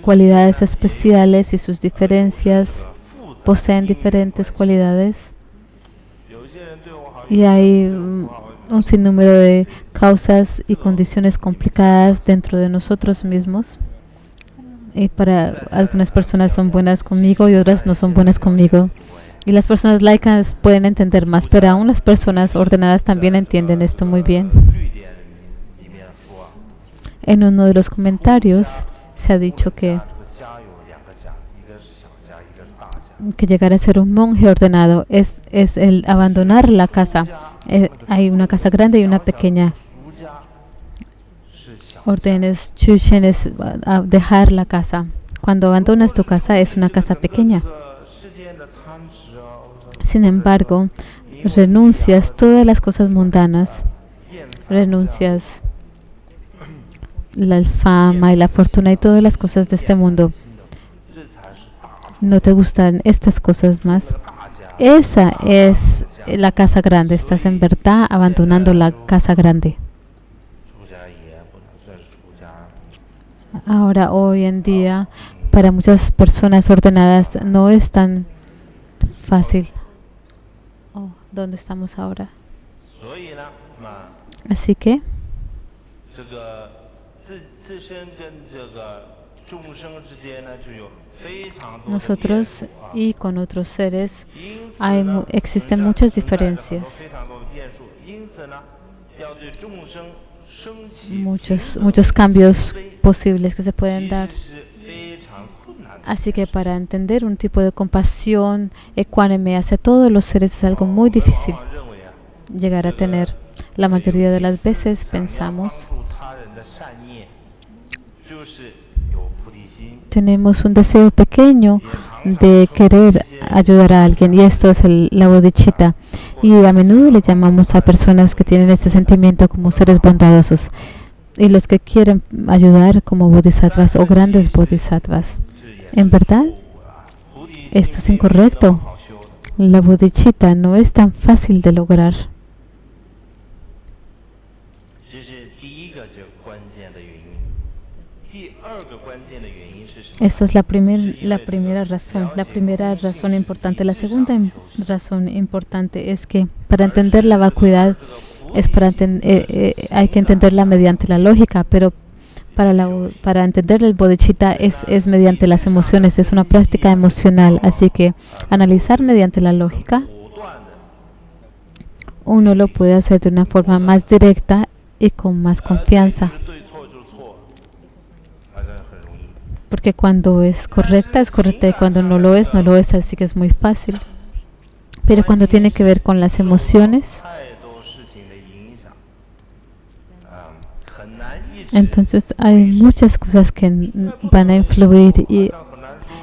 cualidades especiales y sus diferencias, poseen diferentes cualidades. 有些人对我好， Y hay un sinnúmero de causas y condiciones complicadas dentro de nosotros mismos. Y para algunas personas son buenas conmigo y otras no son buenas conmigo. Y las personas laicas pueden entender más, pero aún las personas ordenadas también entienden esto muy bien. 绿点里面说啊， En uno de los comentarios se ha dicho 这个家有两个家，一个是小家，一个是大家。 que llegar a ser un monje ordenado es el abandonar la casa. Hay una casa grande y una pequeña. 俗家是小 Ordenes, Chushen es a dejar la casa. Cuando abandonas tu casa es una casa pequeña. 这个世间的贪执啊， Sin embargo, renuncias todas las cosas mundanas, renuncias la fama y la fortuna y todas las cosas de este mundo. 这才是大 No te gustan estas cosas más. 大家。 Esa es la casa grande. Estás en verdad abandonando la casa grande. 出家也不能算是出家， Ahora, hoy en día, para muchas personas ordenadas no es tan fácil. Oh, ¿dónde estamos ahora? 所以呢，那 Así que 这个自身跟这个众生之间呢，就有非常多的 nosotros 变数啊 y con otros seres 因此呢 existen 存在 muchas 存在着很多 diferencias, 非常多的变数，因此呢，要对众生生起 muchos cambios posibles que se pueden dar. 其实是非常困难的。 Así que para entender un tipo de compasión ecuánime hacia todos los seres es algo muy difícil 我认为啊， llegar a tener. La mayoría de las veces pensamos, 想要帮助他人的善念，就是有菩提心， tenemos un deseo pequeño de querer ayudar a alguien, y esto es la bodhicitta. Y a menudo le llamamos a personas que tienen este sentimiento como seres bondadosos, y los que quieren ayudar como bodhisattvas o grandes bodhisattvas. 这也 En verdad, 菩提心 esto es 并不是那么 incorrecto. 好修的。 La bodhicitta no es tan fácil de lograr. 这是第一个这个关键的原因。第二个关键的原因是什么？ Esta es la primera razón. La primera razón importante. La segunda razón importante es que para entender la vacuidad hay que entenderla mediante la lógica, pero para entender el bodhicitta es mediante las emociones, es una práctica emocional. Así que analizar mediante la lógica, 果断的 uno lo puede hacer de una forma más directa y con más confianza. 对错就是错，好像很容易。Porque cuando es correcta y cuando no lo es, no lo es, así que es muy fácil. Pero cuando tiene que ver con las emociones, entonces hay muchas cosas que van a influir y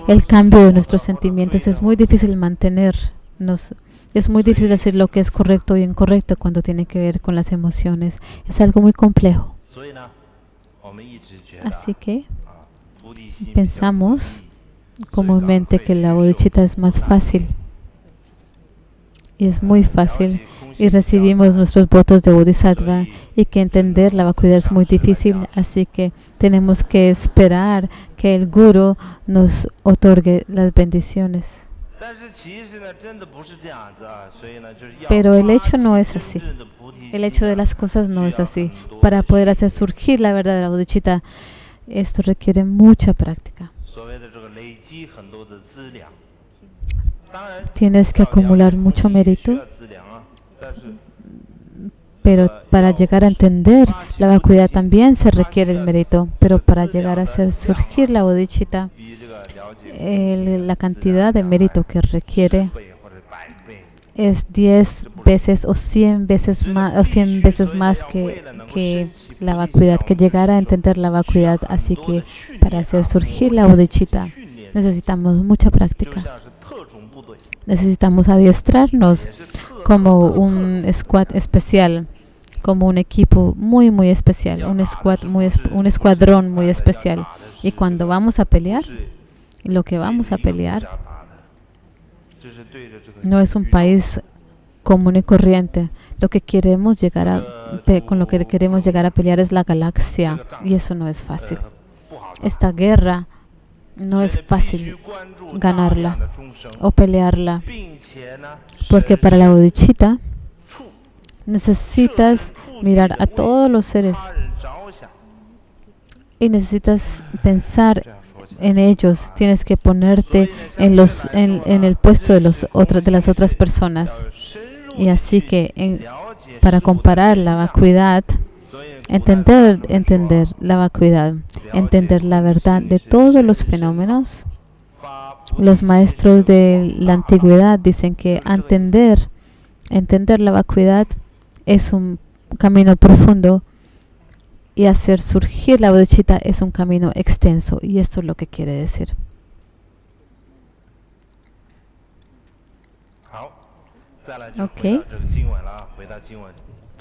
el cambio de nuestros sentimientos es muy difícil mantenernos. Es muy difícil decir lo que es correcto y incorrecto cuando tiene que ver con las emociones. Es algo muy complejo. Así que pensamos comúnmente que la bodhicitta es más fácil. Y es muy fácil. Y recibimos nuestros votos de bodhisattva. Y que entender la vacuidad es muy difícil. Así que tenemos que esperar que el guru nos otorgue las bendiciones. Pero el hecho no es así. El hecho de las cosas no es así. Para poder hacer surgir la verdadera bodhicitta, esto requiere mucha práctica. Tienes que acumular mucho mérito, pero para llegar a entender la vacuidad también se requiere el mérito. Pero para llegar a hacer surgir la bodhicitta, la cantidad de mérito que requiere es 10 veces o 100 veces más que la vacuidad, que llegar a entender la vacuidad. Así que para hacer surgir la bodhicitta necesitamos mucha práctica. Necesitamos adiestrarnos como un squad especial, como un equipo muy especial, un escuadrón muy especial. Y cuando vamos a pelear, lo que vamos a pelear no es un país común y corriente. Con lo que queremos llegar a pelear es la galaxia, y eso no es fácil. Esta guerra no es fácil ganarla o pelearla, porque para la bodhicitta necesitas mirar a todos los seres y necesitas pensar en ellos. Tienes que ponerte en el puesto de las otras personas. Y así que para comparar la vacuidad, entender la vacuidad, entender la verdad de todos los fenómenos. Los maestros de la antigüedad dicen que entender la vacuidad es un camino profundo y hacer surgir la bodhicitta es un camino extenso, y esto es lo que quiere decir. Ok.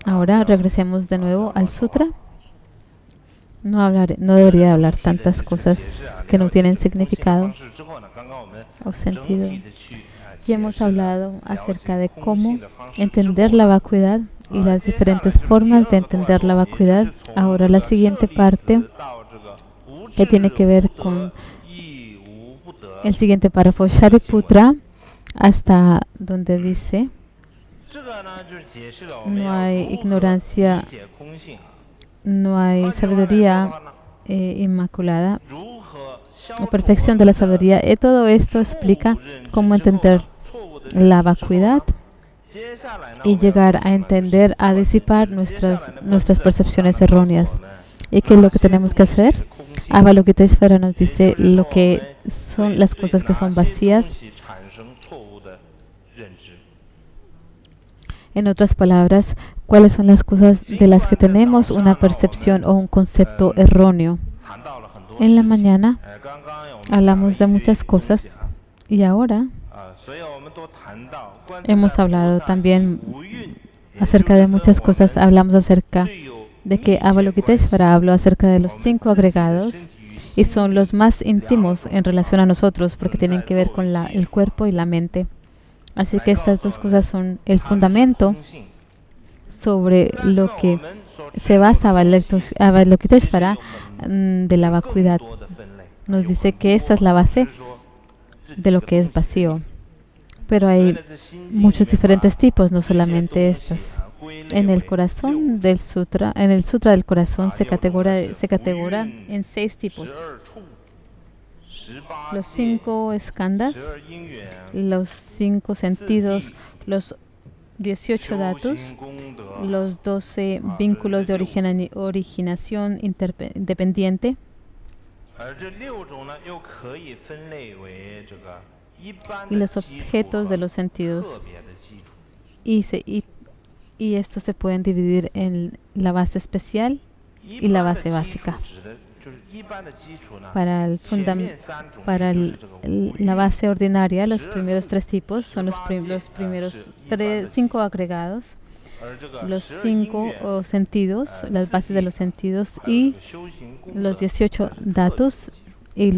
Ahora regresemos de nuevo al sutra. No debería hablar tantas cosas que no tienen significado o sentido. Ya hemos hablado acerca de cómo entender la vacuidad y las diferentes formas de entender la vacuidad. Ahora la siguiente parte, que tiene que ver con el siguiente párrafo, Shariputra, hasta donde dice: no hay ignorancia, no hay sabiduría inmaculada, la perfección de la sabiduría. Y todo esto explica cómo entender la vacuidad y llegar a entender, a disipar nuestras percepciones erróneas. ¿Y qué es lo que tenemos que hacer? Avalokiteshvara nos dice lo que son las cosas que son vacías. En otras palabras, ¿cuáles son las cosas de las que tenemos una percepción o un concepto erróneo? En la mañana hablamos de muchas cosas y ahora hemos hablado también acerca de muchas cosas. Hablamos acerca de que Avalokiteshvara habló acerca de los 5 agregados y son los más íntimos en relación a nosotros porque tienen que ver con el cuerpo y la mente. Así que estas dos cosas son el fundamento sobre lo que se basa Avalokiteshvara de la vacuidad. Nos dice que esta es la base de lo que es vacío. Pero hay muchos diferentes tipos, no solamente estas. En el corazón del sutra, en el sutra del corazón se categoriza en 6 tipos. Los 5 skandhas, los 5 sentidos, los 18 dhatus, los 12 vínculos de originación independiente, 而这6种呢，又可以分类为这个一般 y 的 los 基础 objetos de 和 los sentidos. 特别的基础。 Y estos se pueden dividir en la base especial 一 y la 般的 base 基础 básica. 指的就是一般的基础呢， Para, el 前 fundam- 面3种 para 就是这个无 la 欲 base ordinaria, los 12 primeros 3 tipos son los, 18 los primeros 是一般的 5 agregados, 而这个 los 12 5 音乐 sentidos, las bases de los sentidos 还有这 y 个修行功 los 德 18 才是特别的 datos 基础 y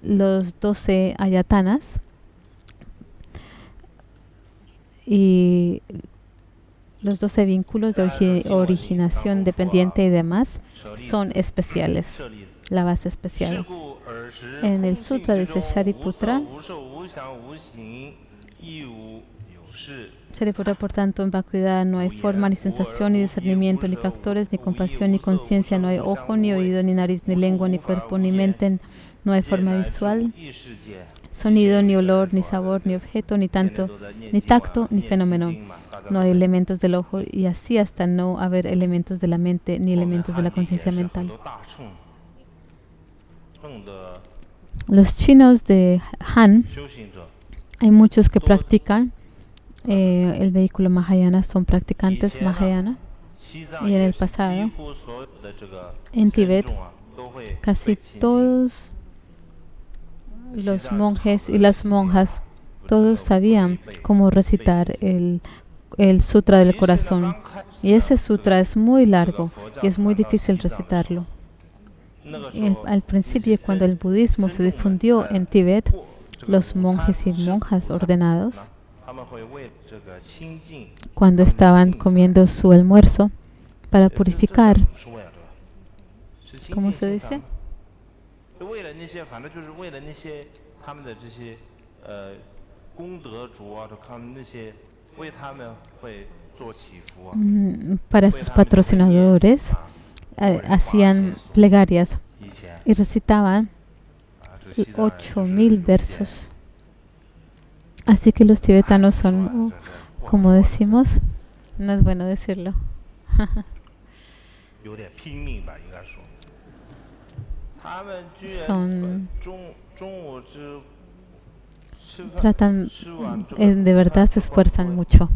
los 12 ayatanas y los 12 vínculos de originación dependiente y demás 舍利 son especiales, 舍利子 la base 是 especial. 故尔时 En el 空性 sutra 之 dice 中 Shariputra, 无色无受无想无形亦无有事 Shariputra, por tanto, en vacuidad no hay forma, ni sensación, ni discernimiento, ni factores, ni compasión, ni conciencia, no hay ojo, ni oído, ni nariz, ni lengua, ni cuerpo, ni mente, no hay 业 forma 乃至 visual, 无意识界 sonido, ni olor, ni sabor, ni objeto, ni 天天 tanto, 都在念 ni 经嘛 tacto, ni 念心 fenómeno. 经嘛大家 No 都 hay 在 elementos del ojo y así hasta no haber elementos de la mente ni 我们 elementos de la 汉地也 conciencia 是很 mental. 多大乘乘的 Los chinos de Han, 修行者 hay muchos que practican el vehículo Mahayana, son practicantes Mahayana. 西 Y 藏 en 也 el 是 pasado, 几乎所有的这个 en 僧 Tíbet, 众啊都会 casi 背心经 todos los monjes y las monjas, todos sabían cómo recitar el sutra del 其实呢 corazón. 刚开 Y ese sutra es muy 这个 largo 佛教 y es muy 传到 difícil 西藏的时候 recitarlo. 那个时 Y 候 al principio, cuando el budismo se difundió en Tíbet, los monjes y monjas ordenados, 他们会为这个清净 cuando estaban comiendo su almuerzo, para purificar, 是为了这个是清 ¿cómo 净 se 心 dice? 肠就为了那些反正就是为了那些他们的这些功德主啊他们那些为他们会做祈福啊 Para sus patrocinadores, hacían plegarias 以前 y recitaban 这个西藏人就是 8000 versos. Así que los tibetanos son, como decimos, no es bueno decirlo, 有点拼命吧应该说他们居然 son 中午吃饭 tratan, 吃完这个 de verdad se esfuerzan mucho.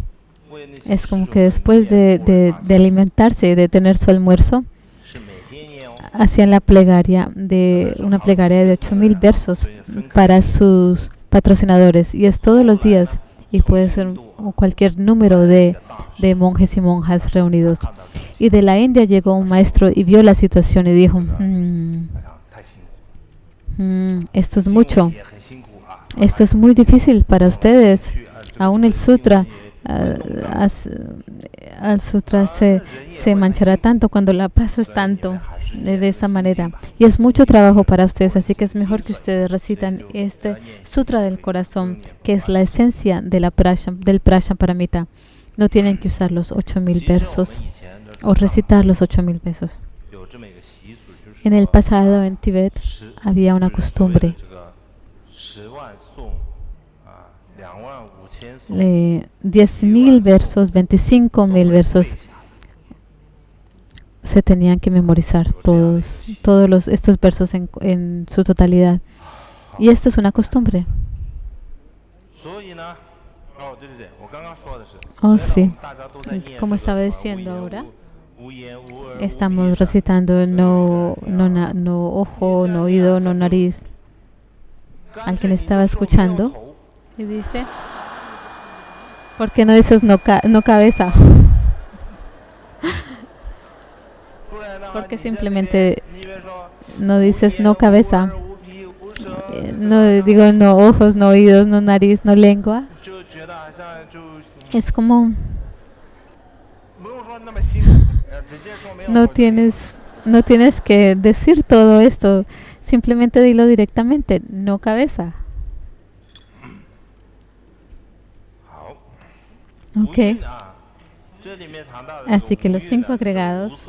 为那些 Es como 施主 que 们 después 念de alimentarse, de tener su almuerzo, 是每天念哦 hacían la plegaria una plegaria de 8000 versos para sus patrocinadores. Y es todos los días. Y puede ser cualquier número de monjes y monjas reunidos. Y de la India llegó un maestro y vio la situación y dijo, 哎呀太辛苦 esto es mucho. 也很辛苦啊 Esto es muy difícil para ustedes. 去这个 Aún el sutra, 也动荡 al sutra se manchará tanto cuando la pasas tanto de esa manera. Y es mucho trabajo para ustedes, así que es mejor que ustedes recitan este sutra del corazón, que es la esencia de del Prajnaparamita. No tienen que usar los 8000 versos o recitar los 8000 versos. 有这么一个习俗就是 En el pasado en Tíbet había una costumbre. 10万颂啊25000颂 10.000 versos, 25.000 versos se tenían que memorizar todos estos versos en su totalidad. Y esto es una costumbre. 所以呢 哦对对对我刚刚说的是 Oh, sí. 大家都在念 Como 这个 estaba 无 diciendo 言 ahora, 无言无耳无鼻 estamos recitando no ojo, no oído, no nariz. Alguien estaba escuchando y dice, ¿por qué no dices no cabeza? Porque simplemente no dices no cabeza. No digo no ojos, no oídos, no nariz, no lengua. Es como no tienes que decir todo esto. Simplemente dilo directamente, no cabeza. Ok. Así que los 5 agregados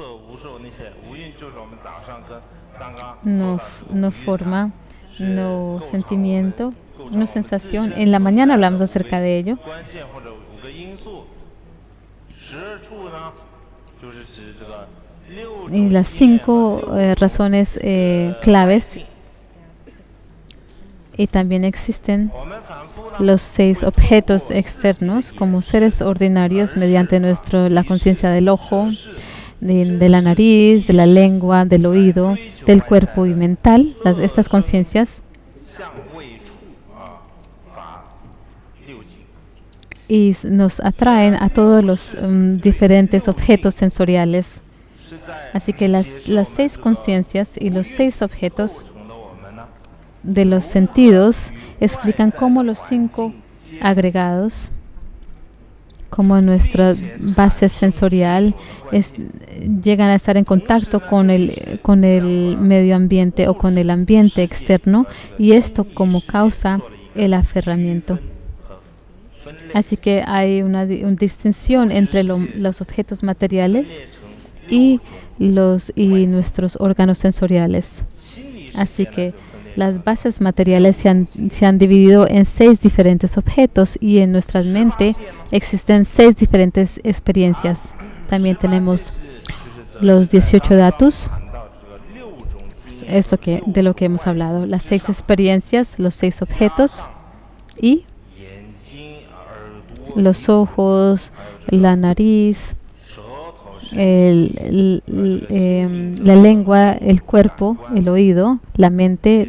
no forma, no sentimiento, no sensación. En la mañana hablamos acerca de ello. Y las 5 razones claves Y también existen los 6 objetos externos como seres ordinarios mediante la conciencia del ojo, de la nariz, de la lengua, del oído, del cuerpo y mental. Estas conciencias y nos atraen a todos los diferentes objetos sensoriales. Así que las 6 conciencias y los 6 objetos de los sentidos explican cómo los 5 agregados, como nuestra base sensorial, llegan a estar en contacto con el medio ambiente o con el ambiente externo, y esto como causa el aferramiento. Así que hay una distinción entre los objetos materiales y nuestros órganos sensoriales. Así que las bases materiales se han dividido en 6 diferentes objetos, y en nuestra mente existen 6 diferentes experiencias. También tenemos los 18 dhatus, de lo que hemos hablado, las 6 experiencias, los 6 objetos y los ojos, la nariz, la lengua, el cuerpo, el oído, la mente,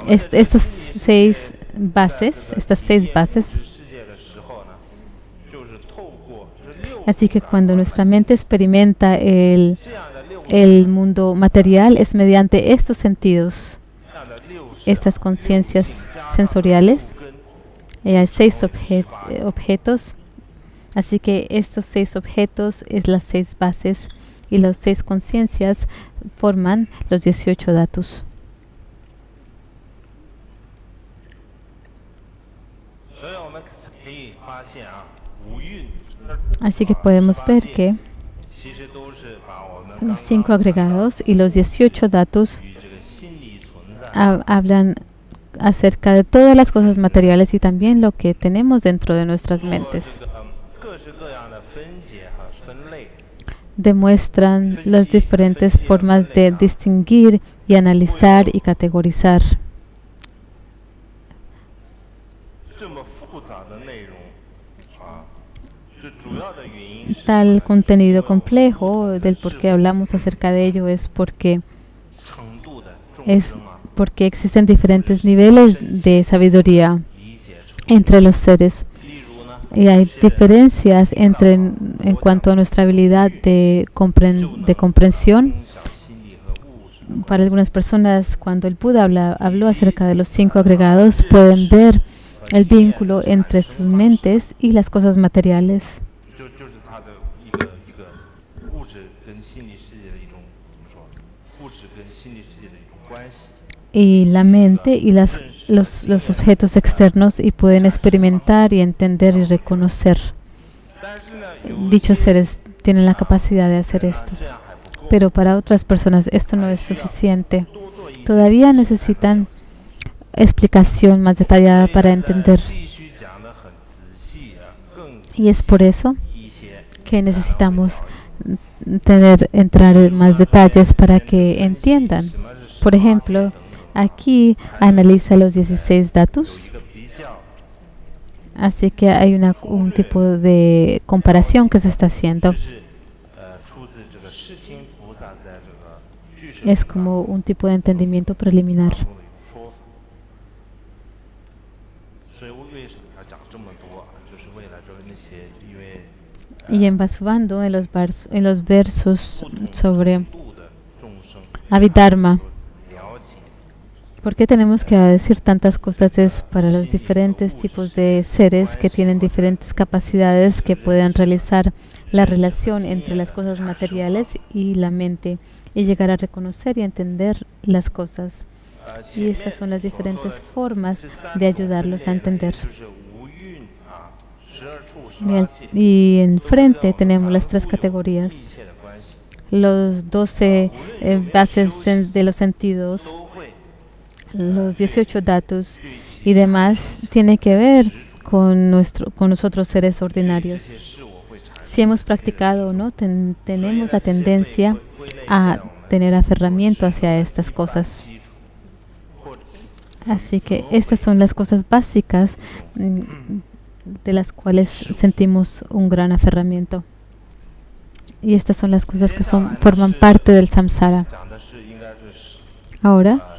estas 6 bases. Así que cuando nuestra mente experimenta el mundo material, es mediante estos sentidos, estas conciencias sensoriales. Y hay 6 objetos. Así que estos 6 objetos es las 6 bases, y las 6 conciencias forman los 18 dhatus. Así que podemos ver que los 5 agregados y los 18 dhatus hablan acerca de todas las cosas materiales y también lo que tenemos dentro de nuestras mentes. Demuestran las diferentes formas de distinguir y analizar y categorizar. Tal contenido complejo del por qué hablamos acerca de ello es porque existen diferentes niveles de sabiduría entre los seres. Y hay diferencias en cuanto a nuestra habilidad de comprensión. Para algunas personas, cuando el Buda habló acerca de los 5 agregados, pueden ver el vínculo entre sus mentes y las cosas materiales. Y la mente y los objetos externos, y pueden experimentar y entender y reconocer. Dichos seres tienen la capacidad de hacer esto. Pero para otras personas esto no es suficiente. Todavía necesitan explicación más detallada para entender. Y es por eso que necesitamos entrar en más detalles para que entiendan. Por ejemplo, aquí analiza los 16 dhatus. Así que hay un tipo de comparación que se está haciendo. Es como un tipo de entendimiento preliminar. Y en Vasubandhu, en los versos sobre Abhidharma, ¿por qué tenemos que decir tantas cosas? Es para los diferentes tipos de seres que tienen diferentes capacidades, que pueden realizar la relación entre las cosas materiales y la mente, y llegar a reconocer y entender las cosas. Y estas son las diferentes formas de ayudarlos a entender. Y enfrente tenemos las 3 categorías. Los 12 bases de los sentidos, los 18 dhatus y demás, tiene que ver con nosotros seres ordinarios. Si hemos practicado o no, tenemos la tendencia a tener aferramiento hacia estas cosas. Así que estas son las cosas básicas de las cuales sentimos un gran aferramiento. Y estas son las cosas que forman parte del samsara. Ahora,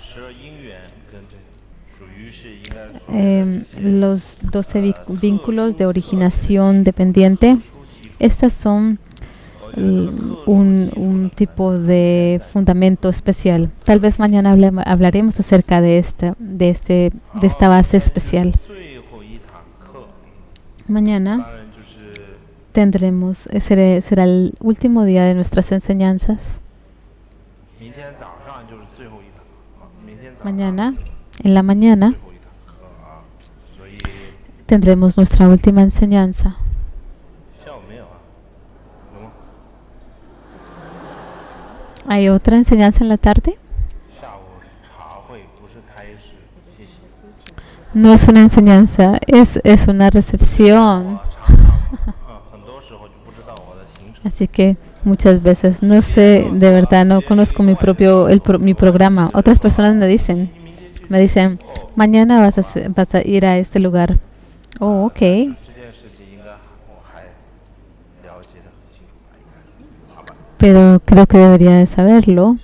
los 12 vínculos de originación dependiente, estas son un tipo de fundamento especial. Tal vez mañana hablaremos acerca de esta base especial. Mañana será el último día de nuestras enseñanzas. Mañana, en la mañana, tendremos nuestra última enseñanza. ¿Hay otra enseñanza en la tarde? No es una enseñanza, es una recepción. Así que muchas veces no sé, de verdad no conozco mi programa. Otras personas me dicen, mañana vas a ir a este lugar. Oh, ok. Pero creo que debería de saberlo.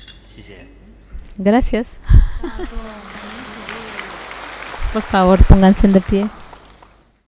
Gracias. Por favor, pónganse de pie.